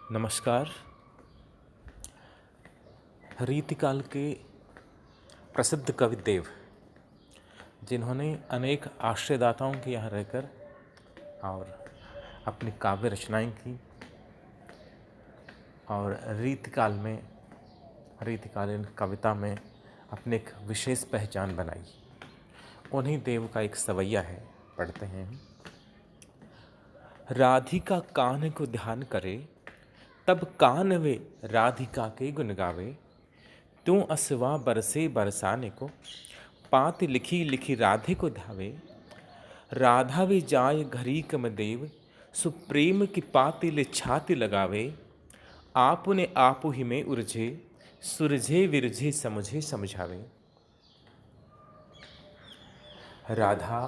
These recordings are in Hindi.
नमस्कार। रीतिकाल के प्रसिद्ध कविदेव जिन्होंने अनेक आश्रयदाताओं के यहाँ रहकर और अपनी काव्य रचनाएं की और रीतिकालीन कविता में अपने एक विशेष पहचान बनाई। उन्हीं देव का एक सवैया है, पढ़ते हैं। राधिका कान को ध्यान करे, तब कान वे राधिका के गुण गावे। त्यों असवा बरसे बरसाने को, पाति लिखी लिखी राधे को धावे। राधा वे जाय घरी कम देव, सुप्रेम की पाति ले छाति लगावे। आपुने आपु ही में उर्झे, सुरझे विरझे समझे समझावे। राधा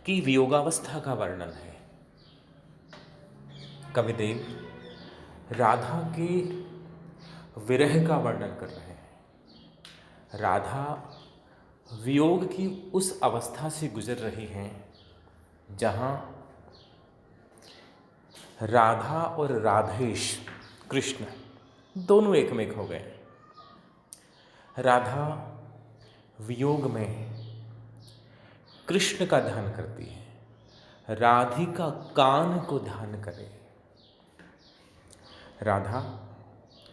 की वियोगावस्था का वर्णन है। कविदेव राधा के विरह का वर्णन कर रहे हैं। राधा वियोग की उस अवस्था से गुजर रही हैं जहाँ राधा और राधेश कृष्ण दोनों एक में एक हो गए। राधा वियोग में कृष्ण का ध्यान करती है, राधिका कान को ध्यान करे। राधा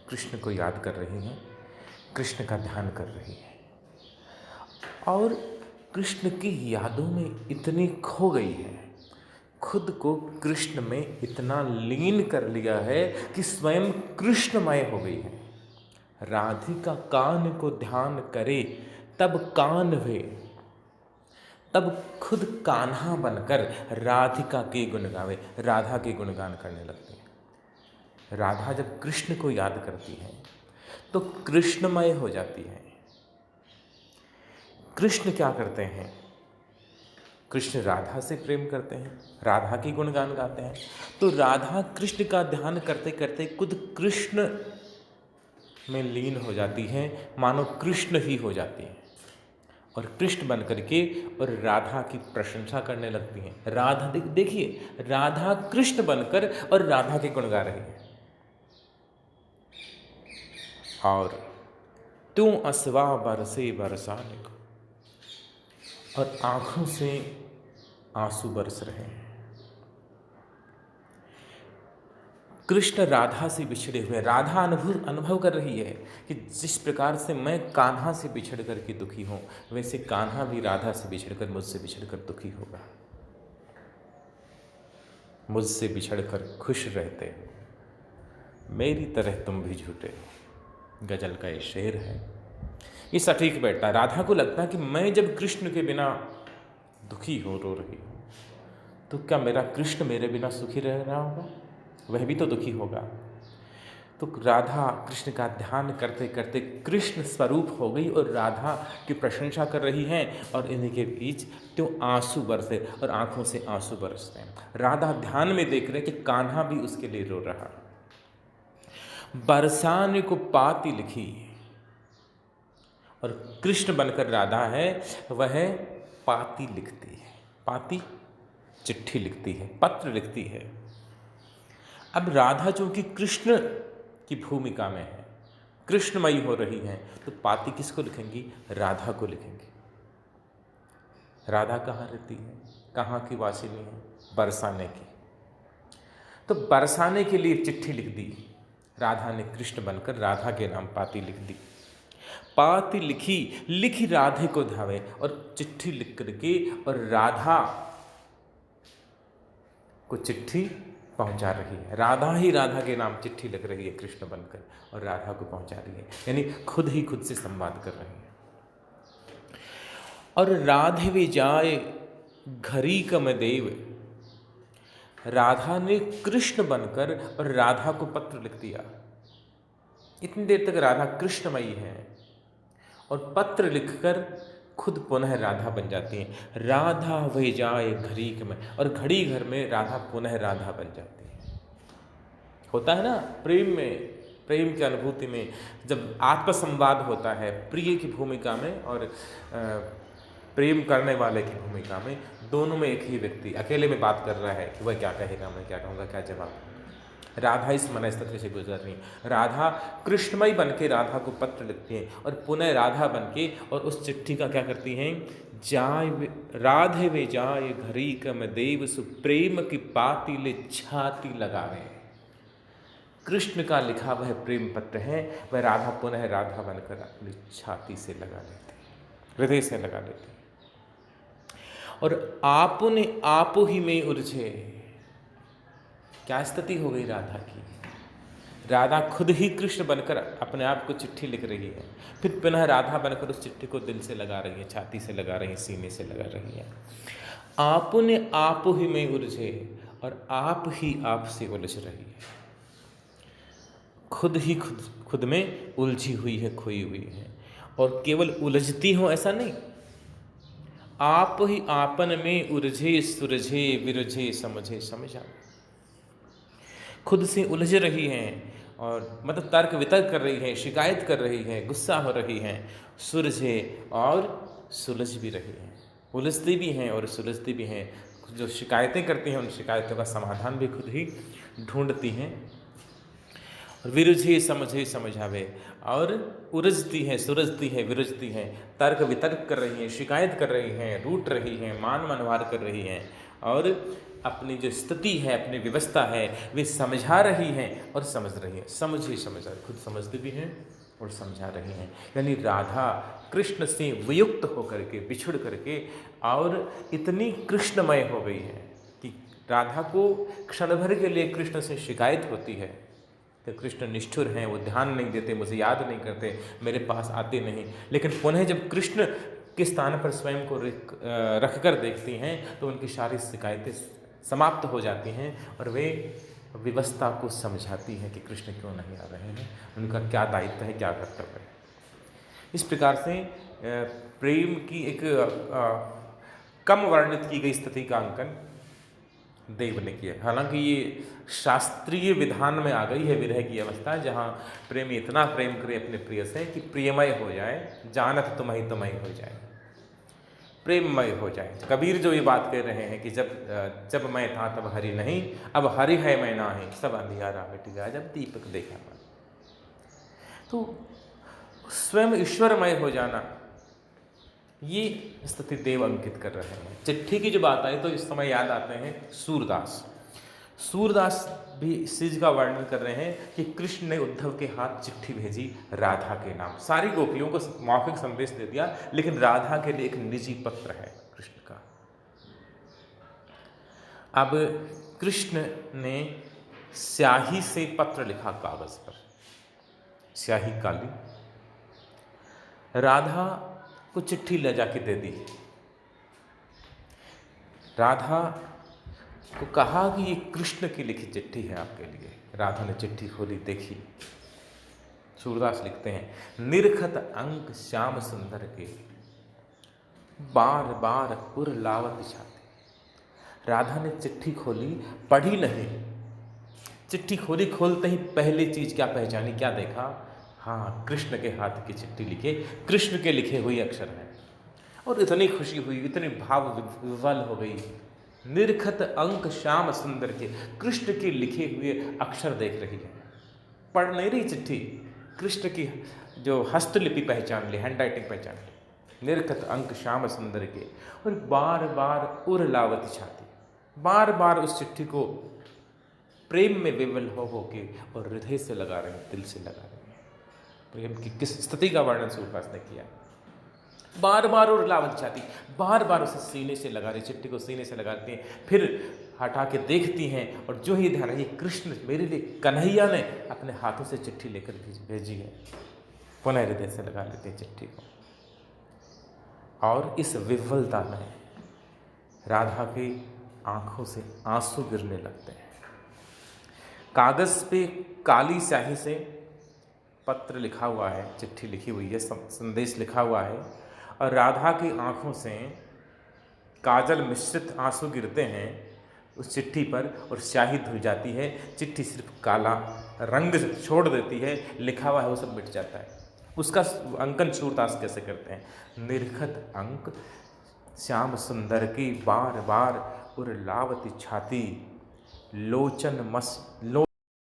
कृष्ण को याद कर रही है, कृष्ण का ध्यान कर रही है और कृष्ण की यादों में इतनी खो गई है, खुद को कृष्ण में इतना लीन कर लिया है कि स्वयं कृष्णमय हो गई है। राधिका कान को ध्यान करे, तब कान वे, तब खुद कान्हा बनकर राधिका के गुण गावे, राधा के गुणगान करने लगते हैं। राधा जब कृष्ण को याद करती है तो कृष्णमय हो जाती है। कृष्ण क्या करते हैं? कृष्ण राधा से प्रेम करते हैं, राधा की गुणगान गाते हैं। तो राधा कृष्ण का ध्यान करते करते खुद कृष्ण में लीन हो जाती हैं, मानो कृष्ण ही हो जाती हैं और कृष्ण बन करके और राधा की प्रशंसा करने लगती हैं। राधा देखिए, राधा कृष्ण बनकर और राधा के गुण गा रही है। और त्यों असवा बरसे बरसाने को, और आंखों से आंसू बरस रहे हैं। कृष्ण राधा से बिछड़े हुए, राधा अनुभव कर रही है कि जिस प्रकार से मैं कान्हा से बिछड़ कर के दुखी हूँ, वैसे कान्हा भी राधा से बिछड़कर मुझसे बिछड़कर दुखी होगा। मुझसे बिछड़कर खुश रहते, मेरी तरह तुम भी झूठे, गजल का ये शेर है। ये सटीक बैठता है। राधा को लगता है कि मैं जब कृष्ण के बिना दुखी हो, रो रही हूँ, तो क्या मेरा कृष्ण मेरे बिना सुखी रह रहा होगा? वह भी तो दुखी होगा। तो राधा कृष्ण का ध्यान करते करते कृष्ण स्वरूप हो गई और राधा की प्रशंसा कर रही हैं और इन्हीं के बीच तो आंसू बरसे और आंखों से आंसू बरसते हैं। राधा ध्यान में देख रहे कि कान्हा भी उसके लिए रो रहा। बरसाने को पाती लिखी, और कृष्ण बनकर राधा है, वह पाती लिखती है। पाती चिट्ठी लिखती है, पत्र लिखती है। अब राधा जो कि कृष्ण की भूमिका में है, कृष्णमयी हो रही है, तो पाती किसको लिखेंगी? राधा को लिखेंगी। राधा कहाँ रहती है, कहाँ की वासिनी है? बरसाने की। तो बरसाने के लिए चिट्ठी लिख दी राधा ने, कृष्ण बनकर राधा के नाम पाती लिख दी। पाती लिखी लिखी राधे को धावे, और चिट्ठी लिख करके और राधा को चिट्ठी पहुंचा रही है। राधा ही राधा के नाम चिट्ठी लिख रही है कृष्ण बनकर और राधा को पहुंचा रही है, यानी खुद ही खुद से संवाद कर रही है। और राधे वे जाए घरी कम देव, राधा ने कृष्ण बनकर और राधा को पत्र लिख दिया। इतनी देर तक राधा कृष्णमयी है और पत्र लिखकर खुद पुनः राधा बन जाती है। राधा वह जाए घड़ी में, और घड़ी घर में राधा पुनः राधा बन जाती है। होता है ना प्रेम में, प्रेम की अनुभूति में जब आत्मसंवाद होता है प्रिय की भूमिका में और प्रेम करने वाले की भूमिका में, दोनों में एक ही व्यक्ति अकेले में बात कर रहा है कि वह क्या कहेगा, मैं क्या कहूँगा, क्या जवाब। राधा इस मनस्थिति से गुजर रही हैं। राधा कृष्णमयी बन के राधा को पत्र लिखती हैं और पुनः राधा बन के और उस चिट्ठी का क्या करती हैं, राधे वे जाय घरी कम देव सुप्रेम की पाती ले छाती लगावे। कृष्ण का लिखा वह प्रेम पत्र है, वह राधा पुनः राधा बनकर अपनी छाती से लगा लेती है, हृदय से लगा लेती है। और आपने आप ही में उलझे, क्या स्थिति हो गई राधा की। राधा खुद ही कृष्ण बनकर अपने आप को चिट्ठी लिख रही है, फिर पुनः राधा बनकर उस चिट्ठी को दिल से लगा रही है, छाती से लगा रही है, सीने से लगा रही है। आपने आप ही में उलझे और आप ही आप से उलझ रही है। खुद ही खुद में उलझी हुई है, खोई हुई है। और केवल उलझती हो ऐसा नहीं, आप ही आपन में उलझे सुलझे विरझे समझे समझा। खुद से उलझ रही हैं और मतलब तर्क वितर्क कर रही हैं, शिकायत कर रही हैं, गुस्सा हो रही हैं, सुलझे और सुलझ भी रही हैं, उलझती भी हैं और सुलझती भी हैं। जो शिकायतें करती हैं उन शिकायतों का समाधान भी खुद ही ढूंढती हैं। विरुझे समझे समझावे, और उलझती हैं, सुलझती हैं, विरुझती हैं, तर्क वितर्क कर रही हैं, शिकायत कर रही हैं, रूठ रही हैं, मान मनवार कर रही हैं और अपनी जो स्थिति है, अपनी व्यवस्था है, वे समझा रही हैं और समझ रही हैं। समझ ही समझा, खुद समझती भी हैं और समझा रही हैं। यानी राधा कृष्ण से वियुक्त होकर के, बिछुड़ करके और इतनी कृष्णमय हो गई है कि राधा को क्षण भर के लिए कृष्ण से शिकायत होती है कि कृष्ण निष्ठुर हैं, वो ध्यान नहीं देते, मुझे याद नहीं करते, मेरे पास आते नहीं। लेकिन पुनः जब कृष्ण के स्थान पर स्वयं को रख कर देखती हैं तो उनकी सारी शिकायतें समाप्त हो जाती हैं और वे व्यवस्था को समझाती हैं कि कृष्ण क्यों नहीं आ रहे हैं, उनका क्या दायित्व है, क्या कर्तव्य है। इस प्रकार से प्रेम की एक कम वर्णित की गई स्थिति का अंकन देव ने किया। हालांकि ये शास्त्रीय विधान में आ गई है विरह की अवस्था, जहाँ प्रेमी इतना प्रेम करे अपने प्रिय से कि प्रियमय हो जाए, जानत तुम्हें तुम्हें हो जाए, प्रेममय हो जाए। कबीर जो ये बात कह रहे हैं कि जब मैं था तब हरि नहीं, अब हरि है मैं ना है, सब अंधियारा मिट गया जब दीपक देखा। तो स्वयं ईश्वरमय हो जाना, ये स्थिति देव अंकित कर रहे हैं। चिट्ठी की जो बात आई तो इस समय याद आते हैं सूरदास। सूरदास भी इस चीज का वर्णन कर रहे हैं कि कृष्ण ने उद्धव के हाथ चिट्ठी भेजी राधा के नाम। सारी गोपियों को मौखिक संदेश दे दिया, लेकिन राधा के लिए एक निजी पत्र है कृष्ण का। अब कृष्ण ने स्याही से पत्र लिखा कागज पर, स्याही काली, राधा को चिट्ठी ले जाके दे दी। राधा को कहा कि ये कृष्ण की लिखी चिट्ठी है आपके लिए। राधा ने चिट्ठी खोली, देखी। सूरदास लिखते हैं, निरखत अंक श्याम सुंदर के, बार बार उर लावत छाती। राधा ने चिट्ठी खोली, पढ़ी नहीं, चिट्ठी खोली, खोलते ही पहली चीज क्या पहचानी, क्या देखा, हाँ कृष्ण के हाथ की चिट्ठी लिखे, कृष्ण के लिखे हुए अक्षर हैं। और इतनी खुशी हुई, इतनी भाव विवल हो गई। निरखत अंक श्याम सुंदर के, कृष्ण के लिखे हुए अक्षर देख रही है, पढ़ नहीं रही चिट्ठी, कृष्ण की जो हस्तलिपि पहचान ली, हैंड राइटिंग पहचान ली। निरखत अंक श्याम सुंदर के, और बार बार उर लावती छाती, बार बार उस चिट्ठी को प्रेम में विवल हो के और हृदय से लगा रहे हैं, दिल से लगा रहे हैं। प्रेम की किस स्थिति का वर्णन सूरदास ने किया। बार बार और लावत छाती, बार बार उसे सीने से लगा रही, चिट्ठी को सीने से लगाती हैं, फिर हटा के देखती हैं और जो ही ध्यान, ये कृष्ण मेरे लिए कन्हैया ने अपने हाथों से चिट्ठी लेकर भेजी है। पुनः हृदय से लगा लेते हैं चिट्ठी को, और इस विह्वलता में राधा की आंखों से आंसू गिरने लगते हैं। कागज पे काली स्याही से पत्र लिखा हुआ है, चिट्ठी लिखी हुई है, संदेश लिखा हुआ है, और राधा की आंखों से काजल मिश्रित आंसू गिरते हैं उस चिट्ठी पर, और स्याही धुल जाती है। चिट्ठी सिर्फ काला रंग छोड़ देती है, लिखा हुआ है वो सब मिट जाता है। उसका अंकन सूरदास कैसे करते हैं, निरखत अंक श्याम सुंदर की, बार बार उर लावती छाती, लोचन मस लो